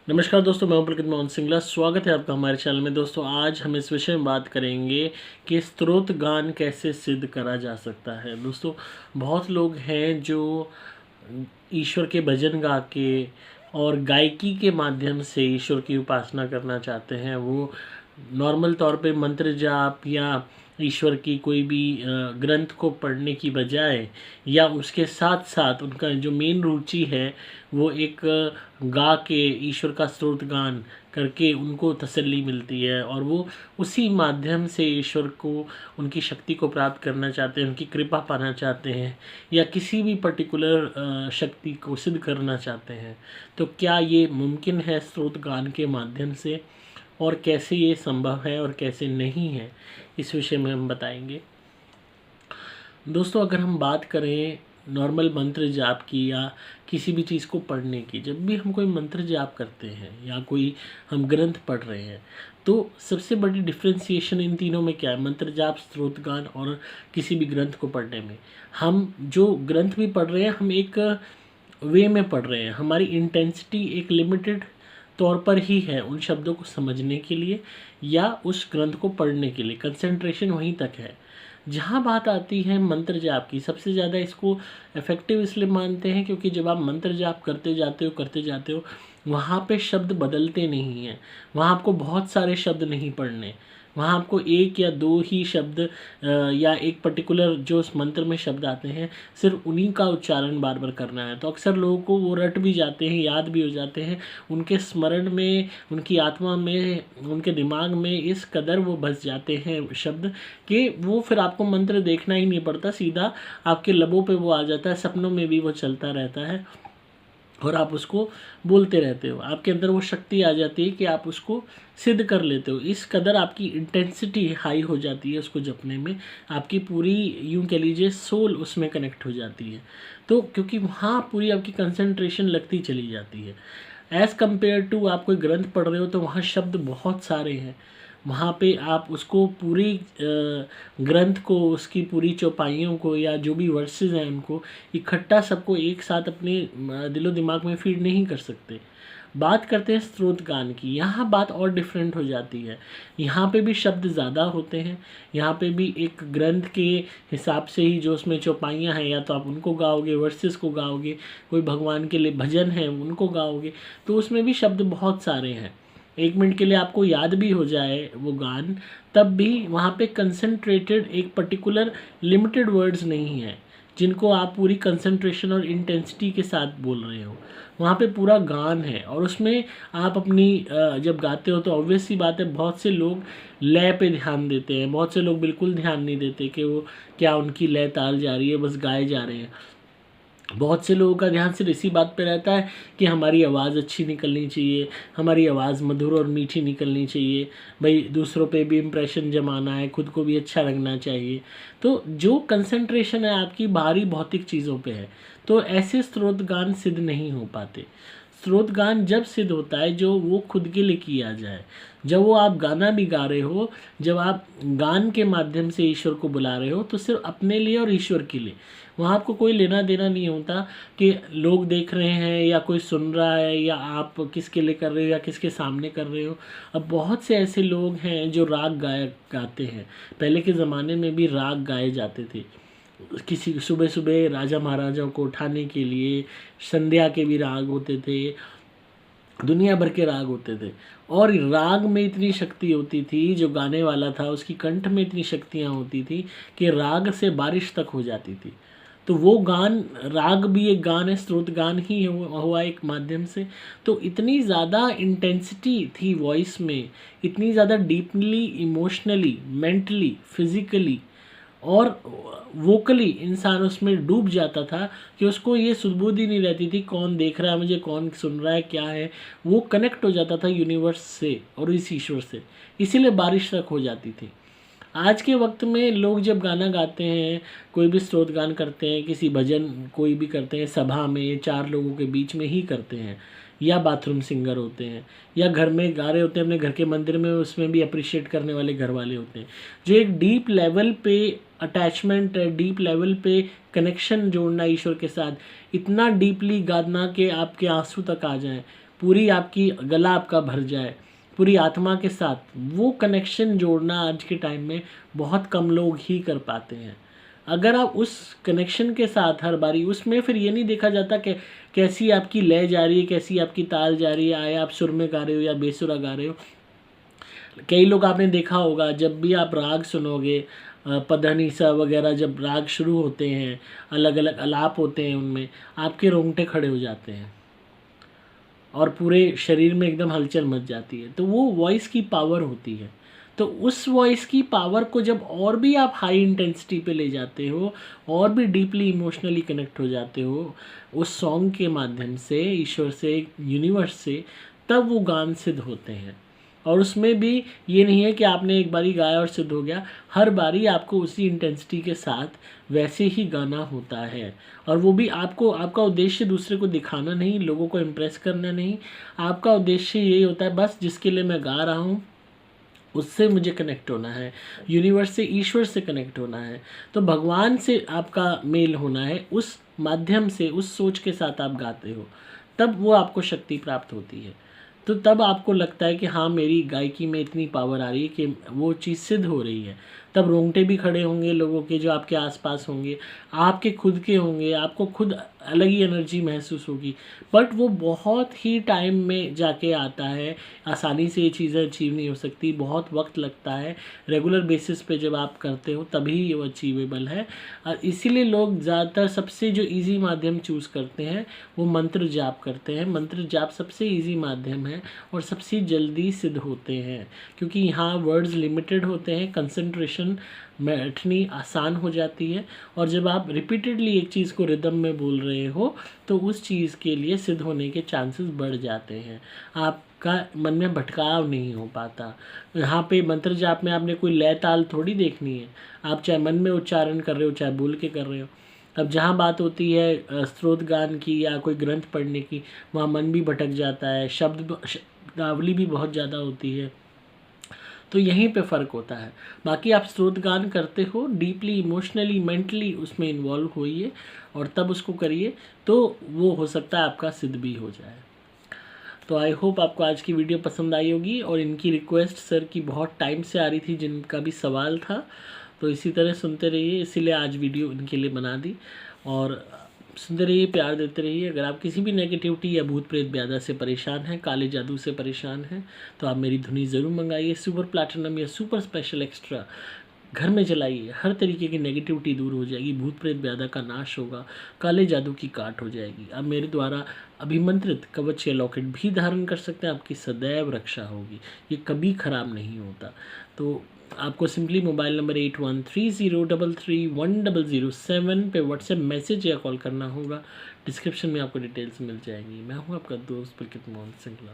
नमस्कार दोस्तों, मैं हूं पुलकित मोहन सिंगला। स्वागत है आपका हमारे चैनल में। दोस्तों, आज हम इस विषय में बात करेंगे कि स्तोत्र गान कैसे सिद्ध करा जा सकता है। दोस्तों, बहुत लोग हैं जो ईश्वर के भजन गा के और गायकी के माध्यम से ईश्वर की उपासना करना चाहते हैं। वो नॉर्मल तौर पे मंत्र जाप या ईश्वर की कोई भी ग्रंथ को पढ़ने की बजाय या उसके साथ साथ उनका जो मेन रुचि है वो एक गा के ईश्वर का स्तोत्र गान करके उनको तसल्ली मिलती है और वो उसी माध्यम से ईश्वर को उनकी शक्ति को प्राप्त करना चाहते हैं, उनकी कृपा पाना चाहते हैं या किसी भी पर्टिकुलर शक्ति को सिद्ध करना चाहते हैं। तो क्या ये मुमकिन है स्तोत्र गान के माध्यम से, और कैसे ये संभव है और कैसे नहीं है, इस विषय में हम बताएंगे। दोस्तों, अगर हम बात करें नॉर्मल मंत्र जाप की या किसी भी चीज़ को पढ़ने की, जब भी हम कोई मंत्र जाप करते हैं या कोई हम ग्रंथ पढ़ रहे हैं तो सबसे बड़ी डिफ्रेंसिएशन इन तीनों में क्या है, मंत्र जाप, स्तोत्र गान और किसी भी ग्रंथ को पढ़ने में। हम जो ग्रंथ भी पढ़ रहे हैं हम एक वे में पढ़ रहे हैं, हमारी इंटेंसिटी एक लिमिटेड तौर पर ही है उन शब्दों को समझने के लिए या उस ग्रंथ को पढ़ने के लिए, कंसंट्रेशन वहीं तक है। जहाँ बात आती है मंत्र जाप की, सबसे ज़्यादा इसको इफ़ेक्टिव इसलिए मानते हैं क्योंकि जब आप मंत्र जाप करते जाते हो वहाँ पे शब्द बदलते नहीं हैं, वहाँ आपको बहुत सारे शब्द नहीं पढ़ने, वहाँ आपको एक या दो ही शब्द या एक पर्टिकुलर जो उस मंत्र में शब्द आते हैं सिर्फ उन्हीं का उच्चारण बार बार करना है। तो अक्सर लोगों को वो रट भी जाते हैं, याद भी हो जाते हैं, उनके स्मरण में, उनकी आत्मा में, उनके दिमाग में इस कदर वो बस जाते हैं शब्द कि वो फिर आपको मंत्र देखना ही नहीं पड़ता, सीधा आपके लबों पे वो आ जाता है, सपनों में भी वो चलता रहता है और आप उसको बोलते रहते हो। आपके अंदर वो शक्ति आ जाती है कि आप उसको सिद्ध कर लेते हो। इस कदर आपकी इंटेंसिटी हाई हो जाती है उसको जपने में, आपकी पूरी यूँ कह लीजिए सोल उसमें कनेक्ट हो जाती है। तो क्योंकि वहाँ पूरी आपकी कंसंट्रेशन लगती चली जाती है। एज़ कम्पेयर टू आप कोई ग्रंथ पढ़ रहे हो तो वहाँ शब्द बहुत सारे हैं, वहाँ पे आप उसको पूरी ग्रंथ को, उसकी पूरी चौपाइयों को या जो भी वर्सेस हैं उनको इकट्ठा सबको एक साथ अपने दिलो दिमाग में फीड नहीं कर सकते। बात करते हैं स्तोत्र गान की, यहाँ बात और डिफरेंट हो जाती है। यहाँ पे भी शब्द ज़्यादा होते हैं, यहाँ पे भी एक ग्रंथ के हिसाब से ही जो उसमें चौपाइयाँ हैं या तो आप उनको गाओगे, वर्सेस को गाओगे, कोई भगवान के लिए भजन है उनको गाओगे, तो उसमें भी शब्द बहुत सारे हैं। 1 मिनट के लिए आपको याद भी हो जाए वो गान, तब भी वहाँ पे कंसंट्रेटेड एक पर्टिकुलर लिमिटेड वर्ड्स नहीं है जिनको आप पूरी कंसंट्रेशन और इंटेंसिटी के साथ बोल रहे हो। वहाँ पे पूरा गान है और उसमें आप अपनी जब गाते हो तो ऑब्वियस सी बात है, बहुत से लोग लय पे ध्यान देते हैं, बहुत से लोग बिल्कुल ध्यान नहीं देते कि वो क्या उनकी लय ताल जा रही है, बस गाए जा रहे हैं। बहुत से लोगों का ध्यान सिर्फ इसी बात पे रहता है कि हमारी आवाज़ अच्छी निकलनी चाहिए, हमारी आवाज़ मधुर और मीठी निकलनी चाहिए, भाई दूसरों पे भी इम्प्रेशन जमाना है, खुद को भी अच्छा लगना चाहिए। तो जो कंसंट्रेशन है आपकी बाहरी भौतिक चीज़ों पे है, तो ऐसे स्तोत्र गान सिद्ध नहीं हो पाते। स्तोत्र गान जब सिद्ध होता है जो वो खुद के लिए किया जाए, जब वो आप गाना भी गा रहे हो, जब आप गान के माध्यम से ईश्वर को बुला रहे हो तो सिर्फ अपने लिए और ईश्वर के लिए, वहाँ आपको कोई लेना देना नहीं होता कि लोग देख रहे हैं या कोई सुन रहा है या आप किसके लिए कर रहे हो या किसके सामने कर रहे हो। अब बहुत से ऐसे लोग हैं जो राग गाते हैं, पहले के ज़माने में भी राग गाए जाते थे, किसी सुबह सुबह राजा महाराजाओं को उठाने के लिए संध्या के भी राग होते थे, दुनिया भर के राग होते थे। और राग में इतनी शक्ति होती थी, जो गाने वाला था उसकी कंठ में इतनी शक्तियाँ होती थी कि राग से बारिश तक हो जाती थी। तो वो गान, राग भी एक गान है, स्तोत्र गान ही हुआ एक माध्यम से। तो इतनी ज़्यादा इंटेंसिटी थी वॉइस में, इतनी ज़्यादा डीपली इमोशनली, मेंटली, फिज़िकली और वोकली इंसान उसमें डूब जाता था कि उसको ये सुध-बुध ही नहीं रहती थी कौन देख रहा है मुझे, कौन सुन रहा है, क्या है। वो कनेक्ट हो जाता था यूनिवर्स से और इस ईश्वर से, इसीलिए बारिश तक हो जाती थी। आज के वक्त में लोग जब गाना गाते हैं, कोई भी स्तोत्र गान करते हैं, किसी भजन कोई भी करते हैं, सभा में 4 लोगों के बीच में ही करते हैं, या बाथरूम सिंगर होते हैं, या घर में गा रहे होते हैं अपने घर के मंदिर में, उसमें भी अप्रिशिएट करने वाले घर वाले होते हैं। जो एक डीप लेवल पे अटैचमेंट है, डीप लेवल पे कनेक्शन जोड़ना ईश्वर के साथ, इतना डीपली गाना कि आपके आंसू तक आ जाएं, पूरी आपकी गला आपका भर जाए पूरी आत्मा के साथ, वो कनेक्शन जोड़ना आज के टाइम में बहुत कम लोग ही कर पाते हैं। अगर आप उस कनेक्शन के साथ हर बारी उसमें, फिर ये नहीं देखा जाता कि कैसी आपकी लय जा रही है, कैसी आपकी ताल जा रही है, आए आप सुर में गा रहे हो या बेसुरा गा रहे हो। कई लोग आपने देखा होगा, जब भी आप राग सुनोगे, पधनिसा वगैरह जब राग शुरू होते हैं, अलग अलग आलाप होते हैं, उनमें आपके रोंगटे खड़े हो जाते हैं और पूरे शरीर में एकदम हलचल मच जाती है। तो वो वॉइस की पावर होती है। तो उस वॉइस की पावर को जब और भी आप हाई इंटेंसिटी पे ले जाते हो, और भी डीपली इमोशनली कनेक्ट हो जाते हो उस सॉन्ग के माध्यम से, ईश्वर से, यूनिवर्स से, तब वो गान सिद्ध होते हैं। और उसमें भी ये नहीं है कि आपने एक बारी गाया और सिद्ध हो गया, हर बारी आपको उसी इंटेंसिटी के साथ वैसे ही गाना होता है। और वो भी आपको, आपका उद्देश्य दूसरे को दिखाना नहीं, लोगों को इम्प्रेस करना नहीं, आपका उद्देश्य यही होता है बस जिसके लिए मैं गा रहा हूँ उससे मुझे कनेक्ट होना है, यूनिवर्स से, ईश्वर से कनेक्ट होना है। तो भगवान से आपका मेल होना है, उस माध्यम से, उस सोच के साथ आप गाते हो, तब वो आपको शक्ति प्राप्त होती है। तो तब आपको लगता है कि हाँ, मेरी गायकी में इतनी पावर आ रही है कि वो चीज़ सिद्ध हो रही है। तब रोंगटे भी खड़े होंगे लोगों के जो आपके आसपास होंगे, आपके खुद के होंगे, आपको खुद अलग ही एनर्जी महसूस होगी। बट वो बहुत ही टाइम में जाके आता है, आसानी से ये चीज़ें अचीव नहीं हो सकती, बहुत वक्त लगता है। रेगुलर बेसिस पे जब आप करते हो तभी ये वो अचीवेबल है। और इसीलिए लोग ज़्यादातर सबसे जो ईजी माध्यम चूज़ करते हैं वो मंत्र जाप करते हैं। मंत्र जाप सबसे ईजी माध्यम है और सबसे जल्दी सिद्ध होते हैं, क्योंकि यहाँ वर्ड्स लिमिटेड होते हैं, कंसंट्रेशन बैठनी आसान हो जाती है। और जब आप रिपीटेडली एक चीज़ को रिदम में बोल रहे हो तो उस चीज़ के लिए सिद्ध होने के चांसेस बढ़ जाते हैं, आपका मन में भटकाव नहीं हो पाता। यहाँ पे मंत्र जाप में आपने कोई लय ताल थोड़ी देखनी है, आप चाहे मन में उच्चारण कर रहे हो चाहे बोल के कर रहे हो। अब जहाँ बात होती है स्तोत्र गान की या कोई ग्रंथ पढ़ने की, वहाँ मन भी भटक जाता है, शब्दावली भी बहुत ज़्यादा होती है। तो यहीं पे फ़र्क होता है। बाकी आप स्तोत्र गान करते हो, डीपली इमोशनली मेंटली उसमें इन्वॉल्व होइए और तब उसको करिए, तो वो हो सकता है आपका सिद्ध भी हो जाए। तो आई होप आपको आज की वीडियो पसंद आई होगी। और इनकी रिक्वेस्ट सर की बहुत टाइम से आ रही थी, जिनका भी सवाल था, तो इसी तरह सुनते रहिए, इसीलिए आज वीडियो इनके लिए बना दी। और सुनते रहिए, प्यार देते रहिए। अगर आप किसी भी नेगेटिविटी या भूत प्रेत ब्यादा से परेशान हैं, काले जादू से परेशान हैं, तो आप मेरी धुनी ज़रूर मंगाइए। सुपर प्लैटिनम या सुपर स्पेशल एक्स्ट्रा घर में जलाइए, हर तरीके की नेगेटिविटी दूर हो जाएगी, भूत प्रेत ब्यादा का नाश होगा, काले जादू की काट हो जाएगी। आप मेरे द्वारा अभिमंत्रित कवच या लॉकेट भी धारण कर सकते हैं, आपकी सदैव रक्षा होगी, ये कभी ख़राब नहीं होता। तो आपको सिंपली मोबाइल नंबर 8130331007 पे व्हाट्सएप मैसेज या कॉल करना होगा। डिस्क्रिप्शन में आपको डिटेल्स मिल जाएंगी। मैं हूँ आपका दोस्त पुलकित मोहन सिंगला।